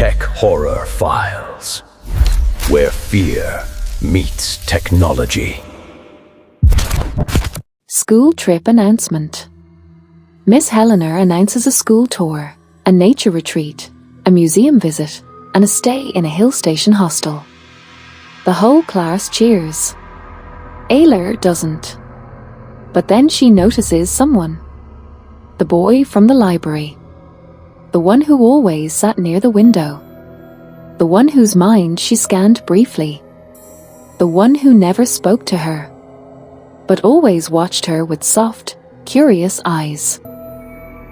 Tech Horror Files, where fear meets technology. School trip announcement. Miss Helena announces a school tour, a nature retreat, a museum visit, and a stay in a hill station hostel. The whole class cheers. Ayla doesn't. But then she notices someone. The boy from the library. The one who always sat near the window. The one whose mind she scanned briefly. The one who never spoke to her, but always watched her with soft, curious eyes.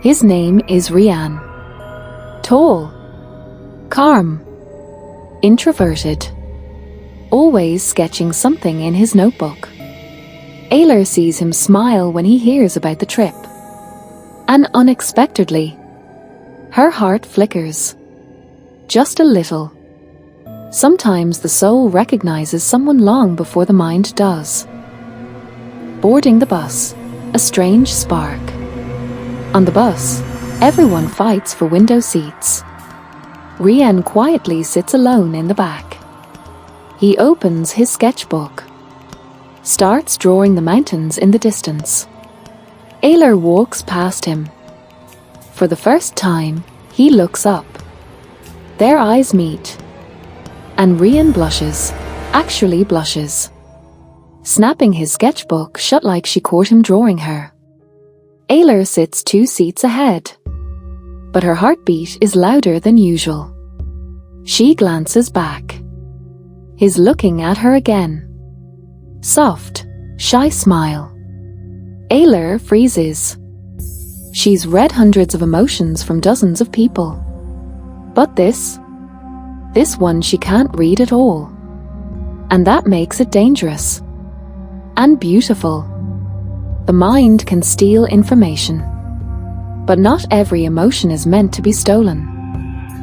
His name is Riyan. Tall, calm, introverted, always sketching something in his notebook. Ayla sees him smile when he hears about the trip. And unexpectedly, her heart flickers. Just a little. Sometimes the soul recognizes someone long before the mind does. Boarding the bus, a strange spark. On the bus, everyone fights for window seats. Riyan quietly sits alone in the back. He opens his sketchbook, starts drawing the mountains in the distance. Ayla walks past him. For the first time, he looks up. Their eyes meet. And Riyan blushes, actually blushes, snapping his sketchbook shut like she caught him drawing her. Ayla sits 2 seats ahead, but her heartbeat is louder than usual. She glances back. He's looking at her again. Soft, shy smile. Ayla freezes. She's read hundreds of emotions from dozens of people. But this one she can't read at all. And that makes it dangerous. And beautiful. The mind can steal information. But not every emotion is meant to be stolen.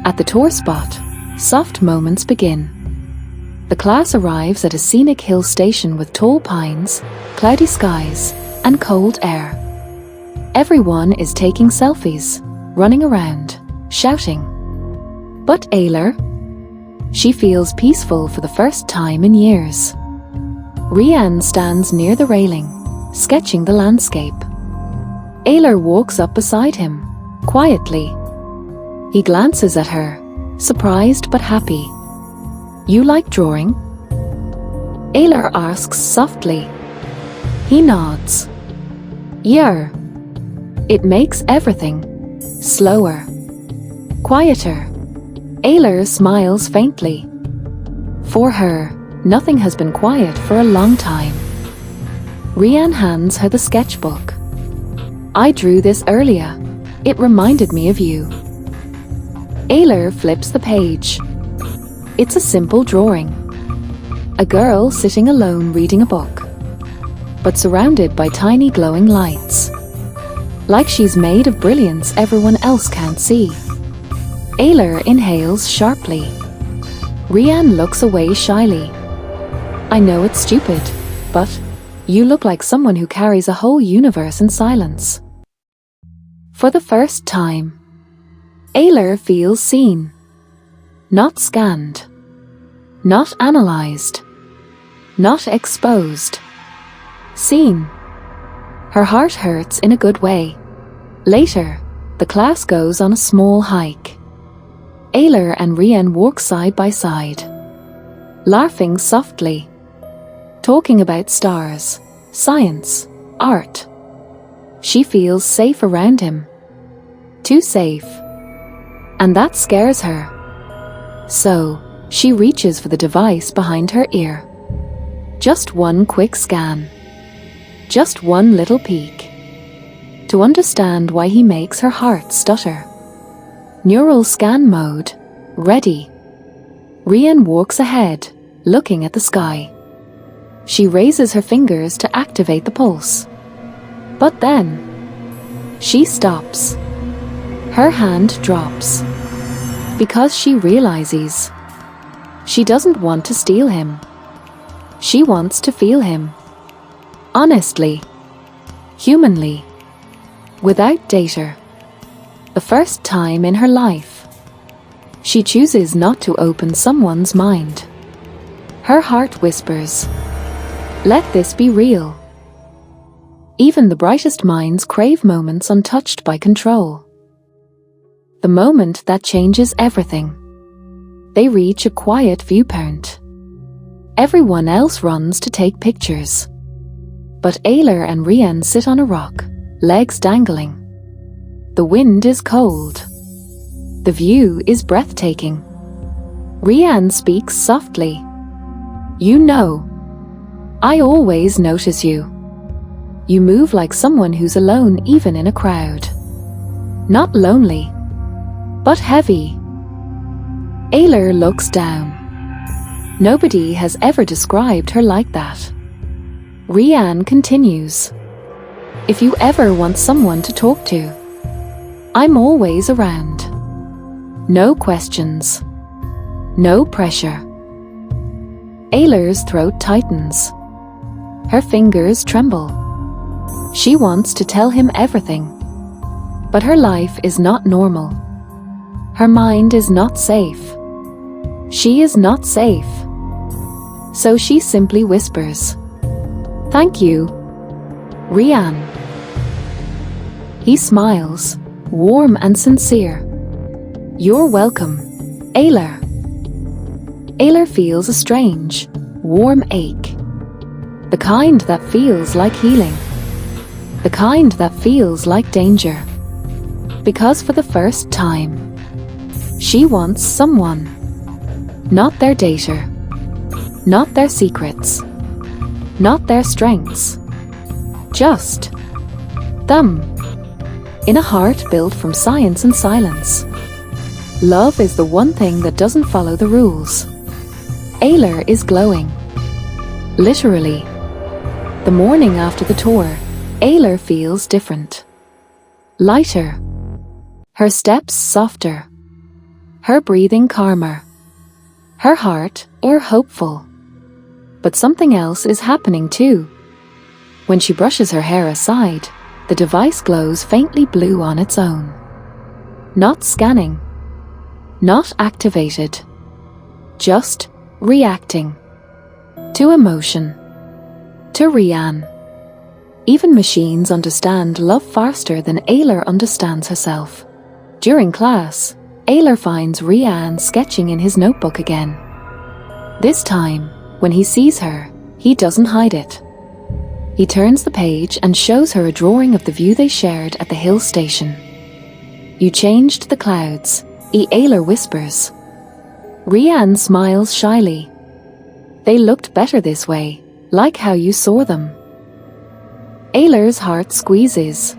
At the tour spot, soft moments begin. The class arrives at a scenic hill station with tall pines, cloudy skies, and cold air. Everyone is taking selfies, running around, shouting. But Ayla, she feels peaceful for the first time in years. Riyan stands near the railing, sketching the landscape. Ayla walks up beside him, quietly. He glances at her, surprised but happy. "You like drawing?" Ayla asks softly. He nods. "Yeah." It makes everything slower, quieter. Ayla smiles faintly. For her, nothing has been quiet for a long time. Riyan hands her the sketchbook. "I drew this earlier. It reminded me of you." Ayla flips the page. It's a simple drawing. A girl sitting alone reading a book, but surrounded by tiny glowing lights. Like she's made of brilliance everyone else can't see. Ayla inhales sharply. Riyan looks away shyly. "I know it's stupid, but you look like someone who carries a whole universe in silence." For the first time, Ayla feels seen. Not scanned. Not analyzed. Not exposed. Seen. Her heart hurts in a good way. Later, the class goes on a small hike. Ayla and Riyan walk side by side, laughing softly, talking about stars, science, art. She feels safe around him. Too safe. And that scares her. So, she reaches for the device behind her ear. Just one quick scan. Just one little peek. To understand why he makes her heart stutter. Neural scan mode, ready. Riyan walks ahead, looking at the sky. She raises her fingers to activate the pulse. But then, she stops. Her hand drops. Because she realizes she doesn't want to steal him. She wants to feel him. Honestly. Humanly. Without data. The first time in her life. She chooses not to open someone's mind. Her heart whispers, "Let this be real." Even the brightest minds crave moments untouched by control. The moment that changes everything. They reach a quiet viewpoint. Everyone else runs to take pictures. But Ayla and Riyan sit on a rock, legs dangling. The wind is cold. The view is breathtaking. Riyan speaks softly. "You know, I always notice you. You move like someone who's alone even in a crowd. Not lonely, but heavy." Ayla looks down. Nobody has ever described her like that. Riyan continues, "If you ever want someone to talk to, I'm always around. No questions. No pressure." Ayla's throat tightens. Her fingers tremble. She wants to tell him everything. But her life is not normal. Her mind is not safe. She is not safe. So she simply whispers, "Thank you, Riyan." He smiles, warm and sincere. "You're welcome, Ayla." Ayla feels a strange, warm ache. The kind that feels like healing. The kind that feels like danger. Because for the first time, she wants someone. Not their data. Not their secrets. Not their strengths. Just them. In a heart built from science and silence. Love is the one thing that doesn't follow the rules. Ayla is glowing. Literally. The morning after the tour, Ayla feels different. Lighter. Her steps softer. Her breathing calmer. Her heart more hopeful. But something else is happening too. When she brushes her hair aside, the device glows faintly blue on its own. Not scanning. Not activated. Just reacting. To emotion. To Riyan. Even machines understand love faster than Ayla understands herself. During class, Ayla finds Riyan sketching in his notebook again. This time, when he sees her, he doesn't hide it. He turns the page and shows her a drawing of the view they shared at the hill station. "You changed the clouds," Ayla whispers. Riyan smiles shyly. "They looked better this way, like how you saw them." Ayla's heart squeezes.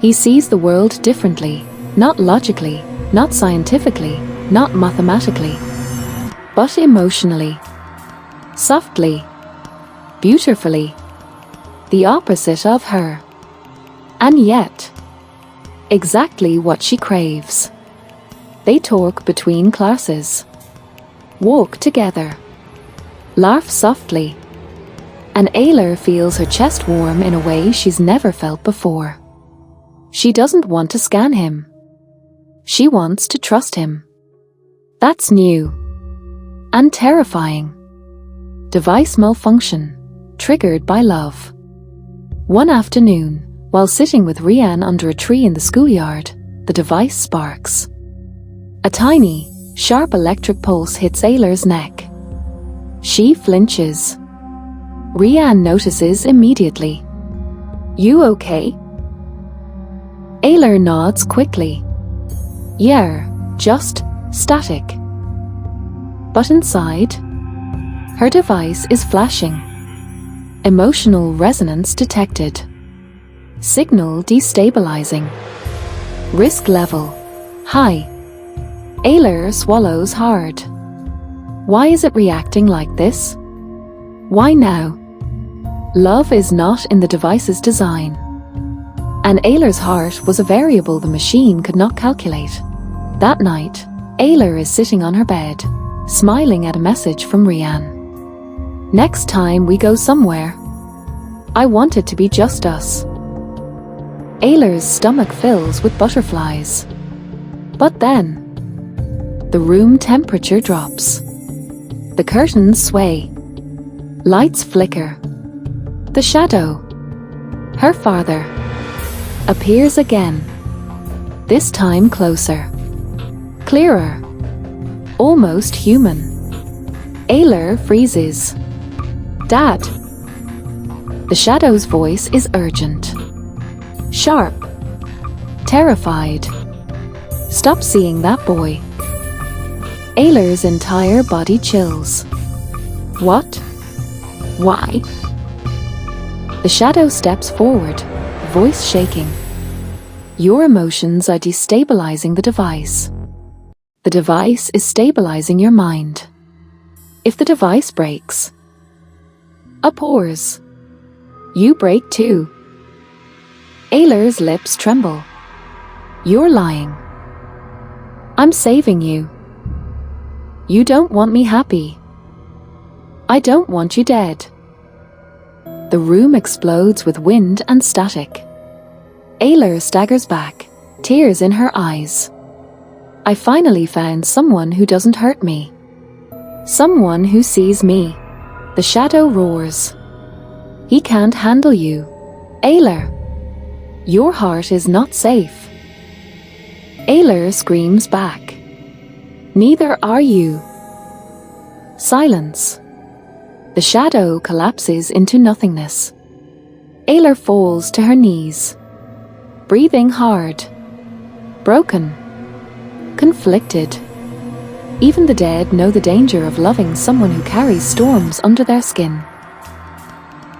He sees the world differently, not logically, not scientifically, not mathematically, but emotionally. Softly. Beautifully. The opposite of her. And yet, exactly what she craves. They talk between classes. Walk together. Laugh softly. And Ayla feels her chest warm in a way she's never felt before. She doesn't want to scan him. She wants to trust him. That's new. And terrifying. Device malfunction, triggered by love. One afternoon, while sitting with Riyan under a tree in the schoolyard, the device sparks. A tiny, sharp electric pulse hits Ayla's neck. She flinches. Riyan notices immediately. "You okay?" Ayla nods quickly. "Yeah, just static." But inside, her device is flashing. Emotional resonance detected. Signal destabilizing. Risk level high. Ayla swallows hard. Why is it reacting like this? Why now? Love is not in the device's design. And Ayla's heart was a variable the machine could not calculate. That night, Ayla is sitting on her bed, smiling at a message from Riyan. "Next time we go somewhere, I want it to be just us." Ayla's stomach fills with butterflies. But then, The room temperature drops. The curtains sway. Lights flicker. The shadow, her father, appears again. This time closer. Clearer. Almost human. Ayla freezes. Dad. The shadow's voice is urgent. Sharp. Terrified. Stop seeing that boy. Ayla's entire body chills. What? Why? The shadow steps forward, voice shaking. Your emotions are destabilizing the device. The device is stabilizing your mind. If the device breaks, a pause. You break too. Ayla's lips tremble. You're lying. I'm saving you. You don't want me happy. I don't want you dead. The room explodes with wind and static. Ayla staggers back, tears in her eyes. I finally found someone who doesn't hurt me. Someone who sees me. The shadow roars. He can't handle you. Ayla, your heart is not safe. Ayla screams back. Neither are you. Silence. The shadow collapses into nothingness. Ayla falls to her knees, breathing hard, broken, conflicted. Even the dead know the danger of loving someone who carries storms under their skin.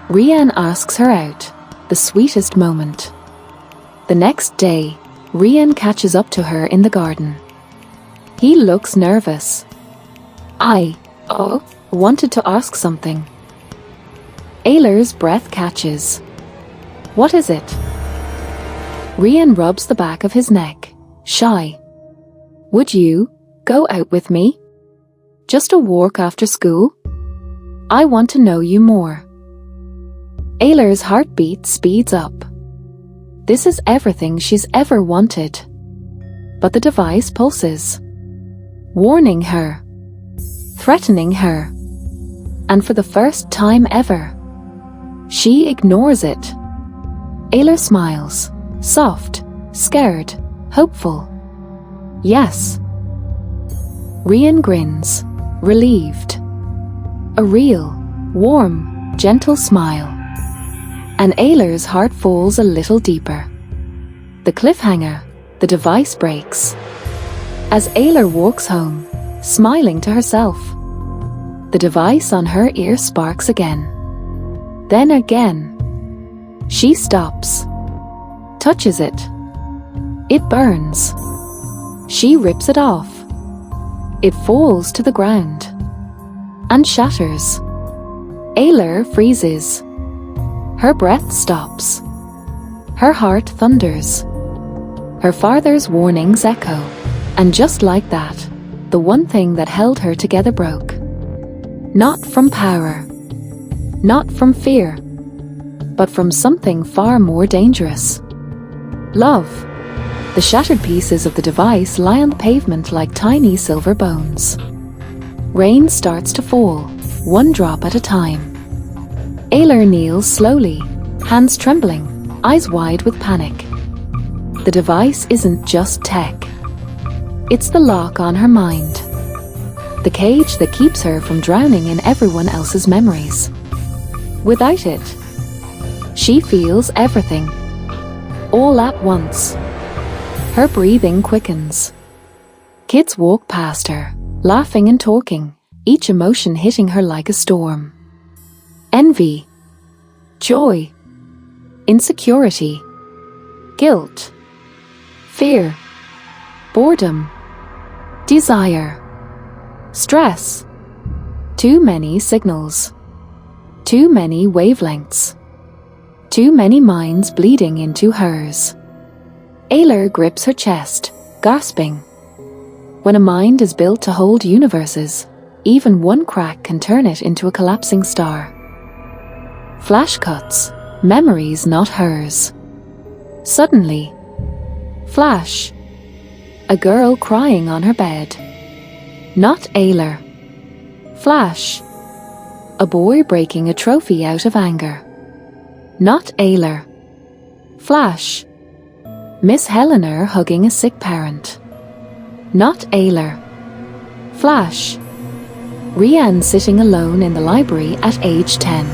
Riyan asks her out, the sweetest moment. The next day, Riyan catches up to her in the garden. He looks nervous. I wanted to ask something. Ayla's breath catches. What is it? Riyan rubs the back of his neck, shy. Would you go out with me? Just a walk after school? I want to know you more. Ayla's heartbeat speeds up. This is everything she's ever wanted. But the device pulses, warning her, threatening her. And for the first time ever, she ignores it. Ayla smiles, soft, scared, hopeful. Yes. Riyan grins, relieved. A real, warm, gentle smile. And Ayla's heart falls a little deeper. The cliffhanger, the device breaks. As Ayla walks home, smiling to herself, the device on her ear sparks again. Then again. She stops, touches it. It burns. She rips it off. It falls to the ground and shatters. Ayla freezes. Her breath stops. Her heart thunders. Her father's warnings echo. And just like that, the one thing that held her together broke. Not from power, not from fear, but from something far more dangerous. Love. The shattered pieces of the device lie on the pavement like tiny silver bones. Rain starts to fall, one drop at a time. Ayla kneels slowly, hands trembling, eyes wide with panic. The device isn't just tech. It's the lock on her mind. The cage that keeps her from drowning in everyone else's memories. Without it, she feels everything, all at once. Her breathing quickens. Kids walk past her, laughing and talking, each emotion hitting her like a storm. Envy, joy, insecurity, guilt, fear, boredom, desire, stress. Too many signals. Too many wavelengths. Too many minds bleeding into hers. Ayla grips her chest, gasping. When a mind is built to hold universes, even one crack can turn it into a collapsing star. Flash cuts, memories not hers. Suddenly, flash. A girl crying on her bed. Not Ayla. Flash. A boy breaking a trophy out of anger. Not Ayla. Flash. Miss Helena hugging a sick parent. Not Ayla. Flash. Riyan sitting alone in the library at age 10.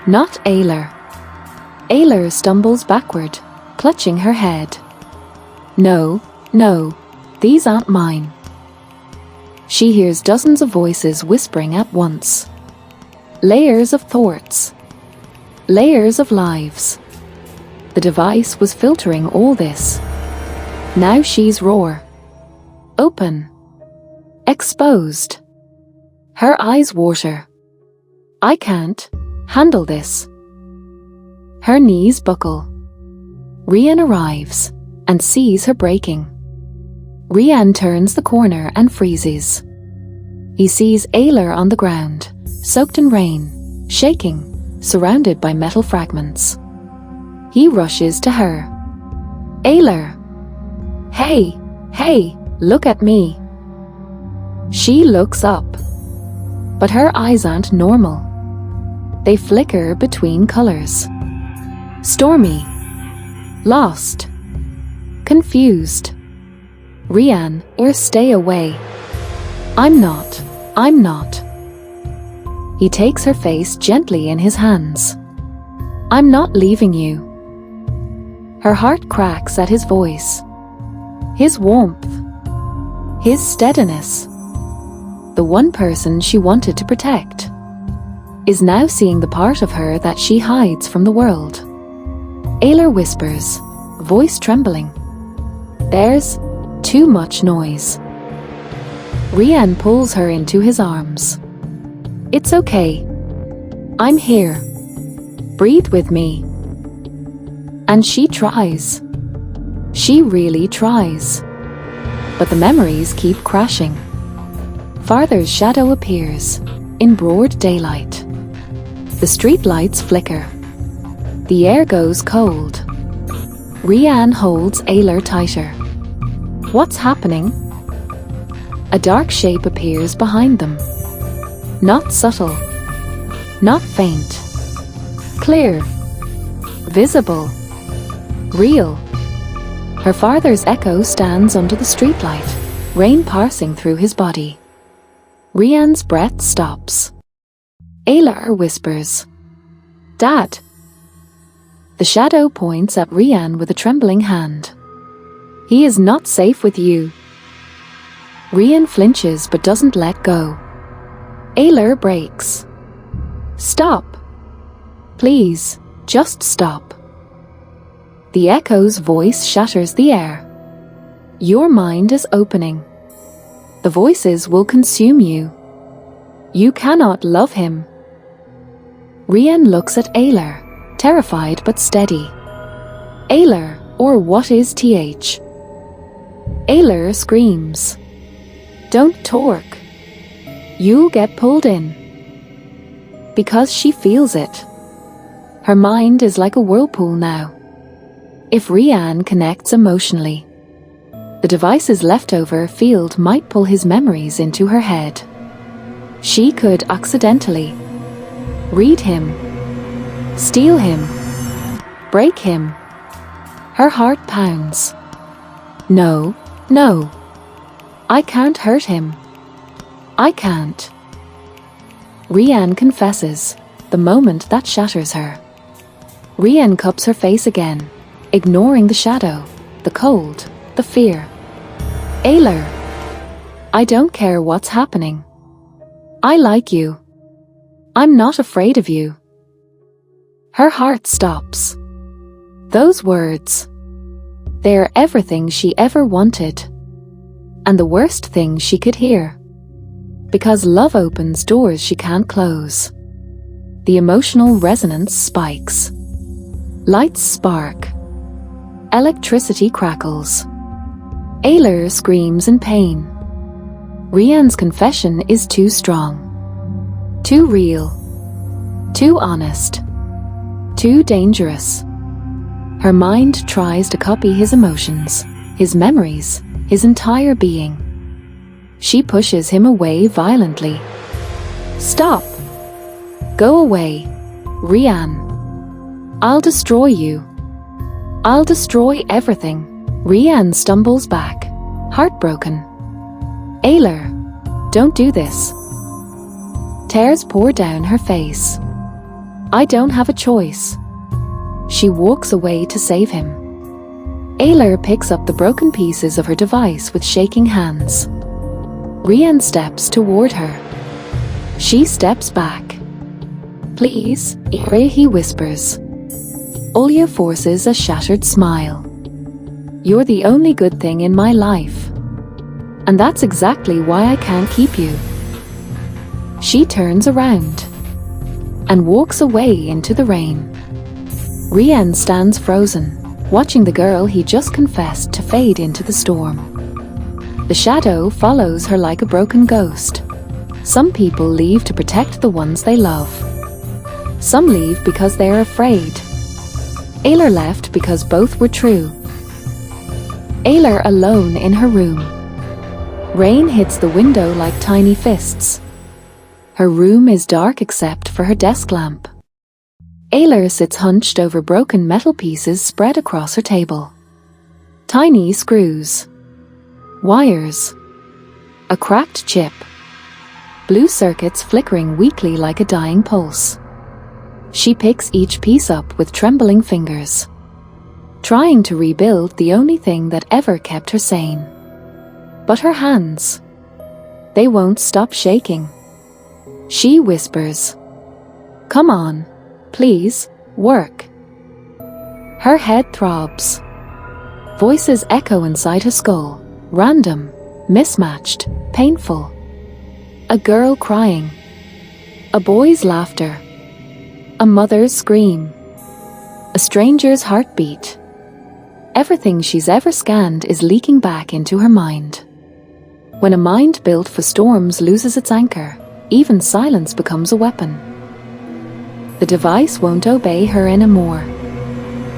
Not Ayla. Ayla stumbles backward, clutching her head. No, no, these aren't mine. She hears dozens of voices whispering at once. Layers of thoughts. Layers of lives. The device was filtering all this. Now she's raw. Open. Exposed. Her eyes water. I can't handle this. Her knees buckle. Riyan arrives and sees her breaking. Riyan turns the corner and freezes. He sees Ayla on the ground, soaked in rain, shaking, surrounded by metal fragments. He rushes to her. Ayla! Hey, hey, look at me. She looks up, but her eyes aren't normal. They flicker between colors. Stormy. Lost. Confused. Riyan, or stay away. I'm not. I'm not. He takes her face gently in his hands. I'm not leaving you. Her heart cracks at his voice. His warmth. His steadiness. The one person she wanted to protect is now seeing the part of her that she hides from the world. Ayla whispers, voice trembling. There's too much noise. Riyan pulls her into his arms. It's okay. I'm here. Breathe with me. And she tries. She really tries. But the memories keep crashing. Father's shadow appears, in broad daylight. The streetlights flicker. The air goes cold. Riyan holds Ayla tighter. What's happening? A dark shape appears behind them. Not subtle. Not faint. Clear. Visible. Real. Her father's echo stands under the streetlight, rain passing through his body. Riyan's breath stops. Ayla whispers, Dad. The shadow points at Riyan with a trembling hand. He is not safe with you. Riyan flinches but doesn't let go. Ayla breaks. Stop. Please, just stop. The echo's voice shatters the air. Your mind is opening. The voices will consume you. You cannot love him. Riyan looks at Ayla, terrified but steady. Ayla, or what is th? Ayla screams. Don't torque. You'll get pulled in. Because she feels it. Her mind is like a whirlpool now. If Riyan connects emotionally, the device's leftover field might pull his memories into her head. She could accidentally read him, steal him, break him. Her heart pounds. No, no. I can't hurt him. I can't. Riyan confesses, the moment that shatters her. Riyan cups her face again, ignoring the shadow, the cold, the fear. Ayla, I don't care what's happening. I like you. I'm not afraid of you. Her heart stops. Those words. They're everything she ever wanted. And the worst thing she could hear. Because love opens doors she can't close. The emotional resonance spikes. Lights spark. Electricity crackles. Ayla screams in pain. Riyan's confession is too strong. Too real. Too honest. Too dangerous. Her mind tries to copy his emotions, his memories, his entire being. She pushes him away violently. Stop! Go away, Riyan. I'll destroy you. I'll destroy everything. Riyan stumbles back, heartbroken. Ayla, don't do this. Tears pour down her face. I don't have a choice. She walks away to save him. Ayla picks up the broken pieces of her device with shaking hands. Riyan steps toward her. She steps back. Please, Ayla, he whispers. Olya forces a shattered smile. You're the only good thing in my life. And that's exactly why I can't keep you. She turns around and walks away into the rain. Riyan stands frozen, watching the girl he just confessed to fade into the storm. The shadow follows her like a broken ghost. Some people leave to protect the ones they love. Some leave because they're afraid. Ayla left because both were true. Ayla alone in her room. Rain hits the window like tiny fists. Her room is dark except for her desk lamp. Ayla sits hunched over broken metal pieces spread across her table. Tiny screws. Wires. A cracked chip. Blue circuits flickering weakly like a dying pulse. She picks each piece up with trembling fingers, trying to rebuild the only thing that ever kept her sane. But her hands, they won't stop shaking. She whispers, "Come on, please, work." Her head throbs. Voices echo inside her skull, random, mismatched, painful. A girl crying. A boy's laughter. A mother's scream. A stranger's heartbeat. Everything she's ever scanned is leaking back into her mind. When a mind built for storms loses its anchor, even silence becomes a weapon. The device won't obey her anymore.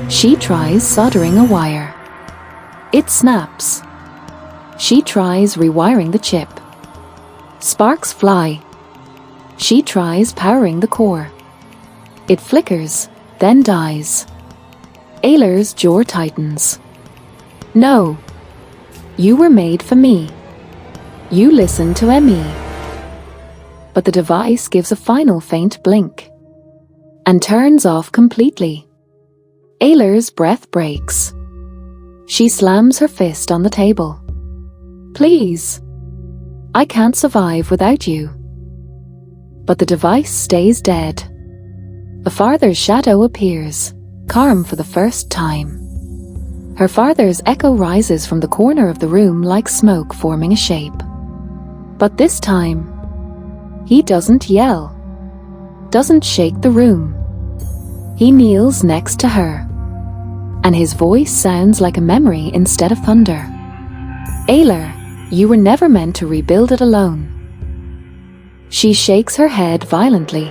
She tries soldering a wire. It snaps. She tries rewiring the chip. Sparks fly. She tries powering the core. It flickers, then dies. Ayla's jaw tightens. No. You were made for me. You listen to me. But the device gives a final faint blink and turns off completely. Ayla's breath breaks. She slams her fist on the table. Please. I can't survive without you. But the device stays dead. A father's shadow appears, calm for the first time. Her father's echo rises from the corner of the room like smoke forming a shape. But this time, he doesn't yell, doesn't shake the room. He kneels next to her, and his voice sounds like a memory instead of thunder. Ayla, you were never meant to rebuild it alone. She shakes her head violently.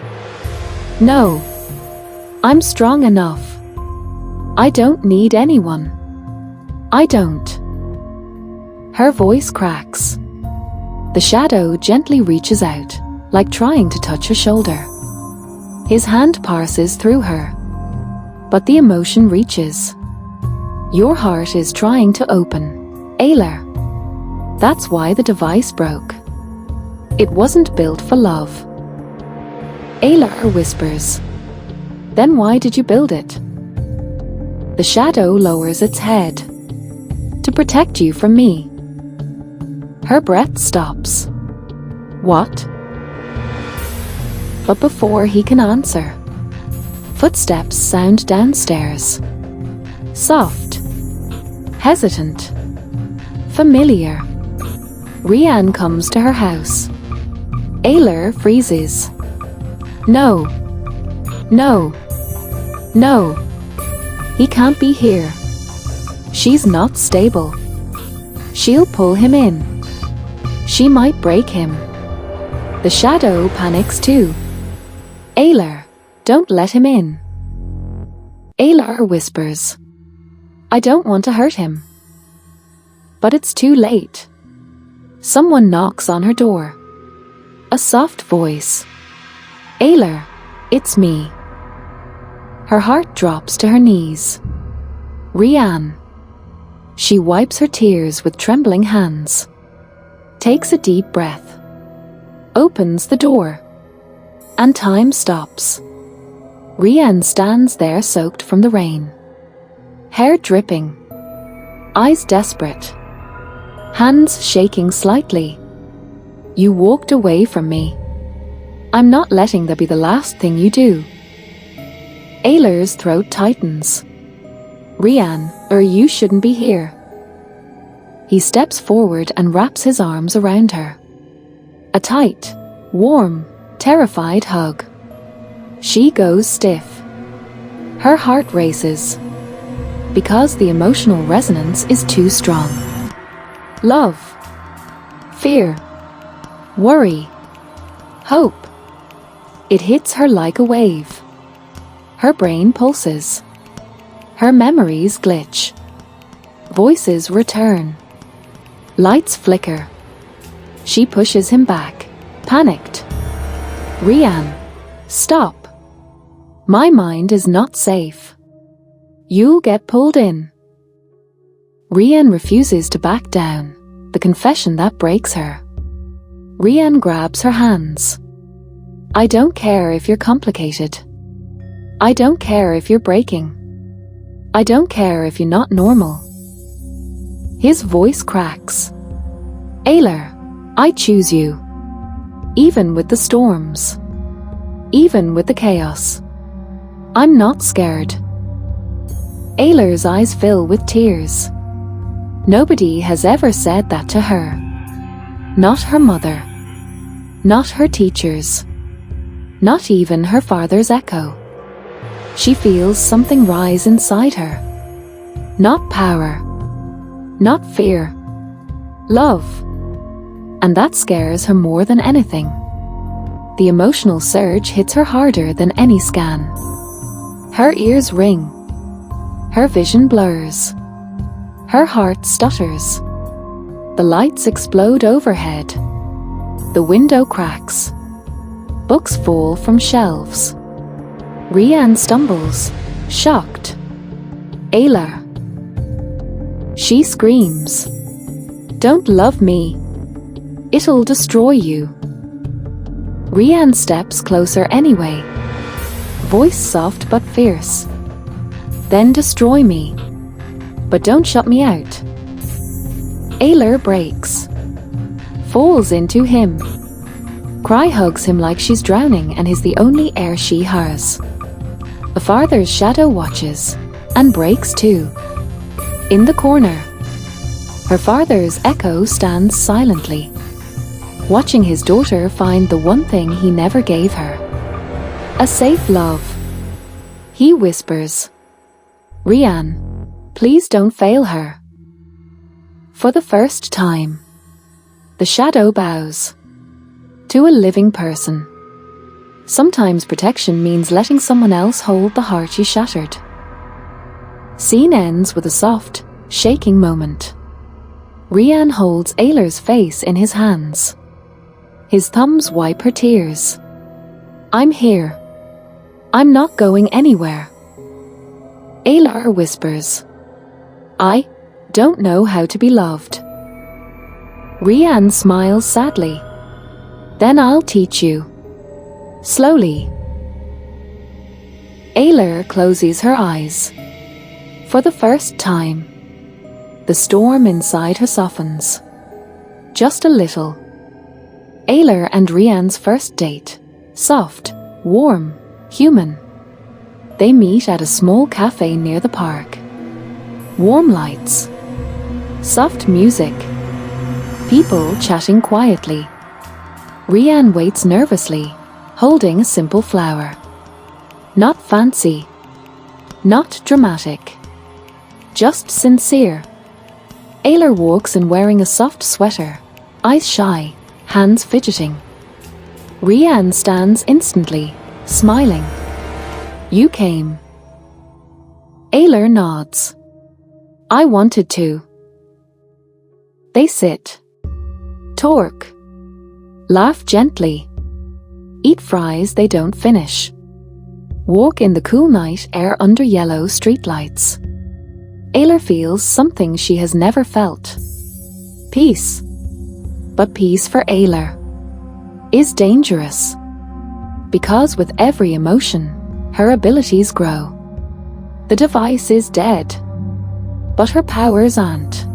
No. I'm strong enough. I don't need anyone. I don't. Her voice cracks. The shadow gently reaches out, like trying to touch her shoulder. His hand passes through her, but the emotion reaches. Your heart is trying to open, Ayla. That's why the device broke. It wasn't built for love. Ayla whispers. Then why did you build it? The shadow lowers its head. To protect you from me. Her breath stops. What? But before he can answer, footsteps sound downstairs. Soft. Hesitant. Familiar. Riyan comes to her house. Ayla freezes. No. No. No. He can't be here. She's not stable. She'll pull him in. She might break him. The shadow panics too. Ayla, don't let him in. Ayla whispers. I don't want to hurt him. But it's too late. Someone knocks on her door. A soft voice. Ayla, it's me. Her heart drops to her knees. Riyan. She wipes her tears with trembling hands. Takes a deep breath. Opens the door. And time stops. Riyan stands there soaked from the rain. Hair dripping. Eyes desperate. Hands shaking slightly. You walked away from me. I'm not letting that be the last thing you do. Ayla's throat tightens. Riyan, or you shouldn't be here. He steps forward and wraps his arms around her. A tight, warm, terrified hug. She goes stiff. Her heart races. Because the emotional resonance is too strong. Love. Fear. Worry. Hope. It hits her like a wave. Her brain pulses. Her memories glitch. Voices return. Lights flicker. She pushes him back, panicked. Riyan, stop. My mind is not safe. You'll get pulled in. Riyan refuses to back down, the confession that breaks her. Riyan grabs her hands. I don't care if you're complicated. I don't care if you're breaking. I don't care if you're not normal. His voice cracks. Ayla, I choose you. Even with the storms. Even with the chaos. I'm not scared. Ayla's eyes fill with tears. Nobody has ever said that to her. Not her mother. Not her teachers. Not even her father's echo. She feels something rise inside her. Not power. Not fear. Love. And that scares her more than anything. The emotional surge hits her harder than any scan. Her ears ring. Her vision blurs. Her heart stutters. The lights explode overhead. The window cracks. Books fall from shelves. Riyan stumbles, shocked. Ayla. She screams. Don't love me. It'll destroy you. Riyan steps closer anyway. Voice soft but fierce. Then destroy me. But don't shut me out. Ayla breaks. Falls into him. Cry hugs him like she's drowning and he's the only air she has. The father's shadow watches and breaks too. In the corner, her father's echo stands silently, watching his daughter find the one thing he never gave her. A safe love. He whispers, Riyan, please don't fail her. For the first time, the shadow bows to a living person. Sometimes protection means letting someone else hold the heart you shattered. Scene ends with a soft, shaking moment. Riyan holds Ayla's face in his hands. His thumbs wipe her tears. I'm here. I'm not going anywhere. Ayla whispers, I don't know how to be loved. Riyan smiles sadly. Then I'll teach you. Slowly. Ayla closes her eyes. For the first time, the storm inside her softens. Just a little. Ayla and Riyan's first date. Soft, warm, human. They meet at a small cafe near the park. Warm lights. Soft music. People chatting quietly. Riyan waits nervously, holding a simple flower. Not fancy. Not dramatic. Just sincere. Ayla walks in wearing a soft sweater, eyes shy, hands fidgeting. Riyan stands instantly, smiling. You came. Ayla nods. I wanted to. They sit. Torque. Laugh gently. Eat fries they don't finish. Walk in the cool night air under yellow streetlights. Ayla feels something she has never felt. Peace. But peace for Ayla is dangerous, because with every emotion, her abilities grow. The device is dead, but her powers aren't.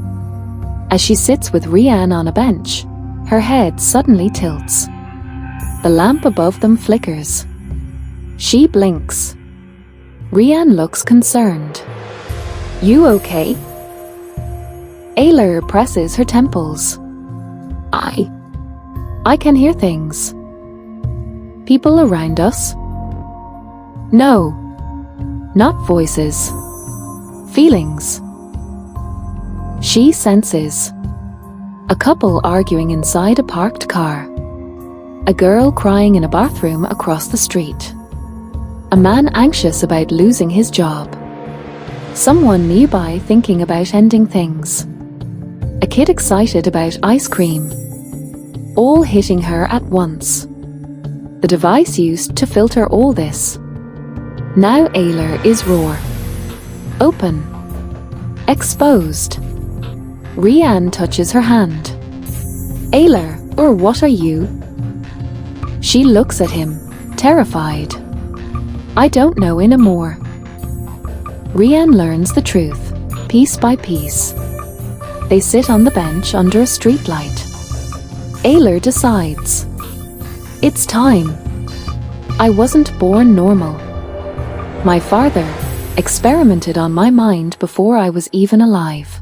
As she sits with Riyan on a bench, her head suddenly tilts. The lamp above them flickers. She blinks. Riyan looks concerned. You okay? Ayla presses her temples. I can hear things. People around us? No, not voices. Feelings. She senses a couple arguing inside a parked car. A girl crying in a bathroom across the street. A man anxious about losing his job. Someone nearby thinking about ending things. A kid excited about ice cream. All hitting her at once. The device used to filter all this. Now Ayla is raw. Open. Exposed. Riyan touches her hand. Ayla, or what are you? She looks at him, terrified. I don't know anymore. Riyan learns the truth, piece by piece. They sit on the bench under a streetlight. Ayla decides. It's time. I wasn't born normal. My father experimented on my mind before I was even alive.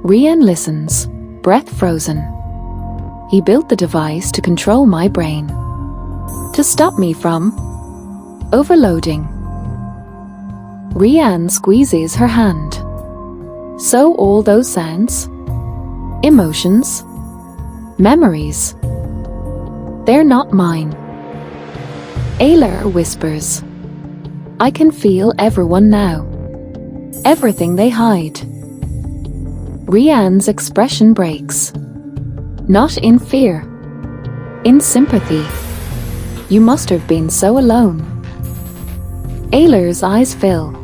Riyan listens, breath frozen. He built the device to control my brain. To stop me from overloading. Riyan squeezes her hand. So all those sounds, emotions, memories, they're not mine. Ayla whispers. I can feel everyone now. Everything they hide. Riyan's expression breaks. Not in fear. In sympathy. You must have been so alone. Ayla's eyes fill.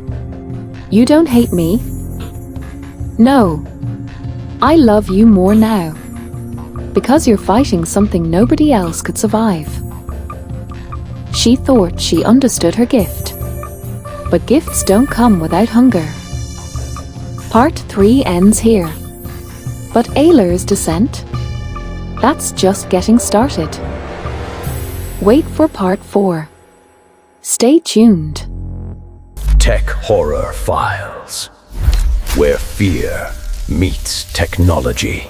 You don't hate me? No. I love you more now. Because you're fighting something nobody else could survive. She thought she understood her gift. But gifts don't come without hunger. Part 3 ends here. But Ayla's descent? That's just getting started. Wait for Part 4. Stay tuned. Tech Horror Files, where fear meets technology.